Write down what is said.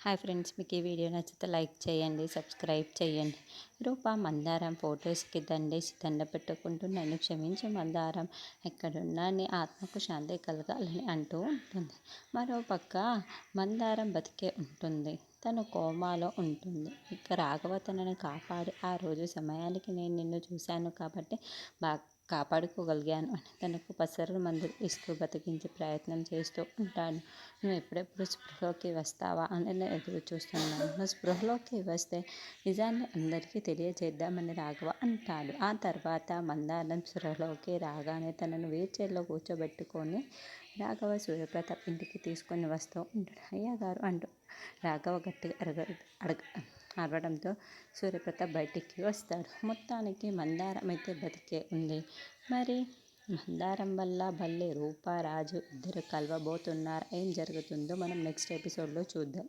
Hi friends, మీకు ఈ video నచ్చితే లైక్ చేయండి, సబ్స్క్రైబ్ చేయండి. రూప మందారం ఫొటోస్కి దండేసి దండ పెట్టుకుంటూ, నన్ను క్షమించు మందారం, ఎక్కడున్నా నీ ఆత్మకు శాంతి కలగాలని అంటూ ఉంటుంది. మరోపక్క మందారం బతికే ఉంటుంది, తను కోమాలో ఉంటుంది. ఇక రాఘవ తనని కాపాడి, ఆ రోజు సమయానికి నేను నిన్ను చూశాను కాబట్టి బాగా కాపాడుకోగలిగాను అని తనకు పసరు మందులు ఇస్తూ బతికించే ప్రయత్నం చేస్తూ ఉంటాడు. నువ్వు ఎప్పుడెప్పుడు స్పృహలోకి వస్తావా అని నేను ఎదురు చూస్తున్నాను. నువ్వు స్పృహలోకి వస్తే నిజాన్ని అందరికీ తెలియజేద్దామని రాఘవ అంటాడు. ఆ తర్వాత మందారం స్పృహలోకి రాగానే తనను వీల్చైర్లో కూర్చోబెట్టుకొని రాఘవ సూర్యప్రతాప్ ఇంటికి తీసుకొని వస్తూ ఉంటాడు. అయ్యగారు అంటూ రాఘవ గట్టిగా అరవడంతో సూర్యప్రతాప్ బయటికి వస్తాడు. మొత్తానికి మందారం అయితే బతికే ఉంది. మరి మందారం వల్ల భలే రూప రాజు ఇద్దరు కలవబోతున్నారు. ఏం జరుగుతుందో మనం నెక్స్ట్ ఎపిసోడ్లో చూద్దాం.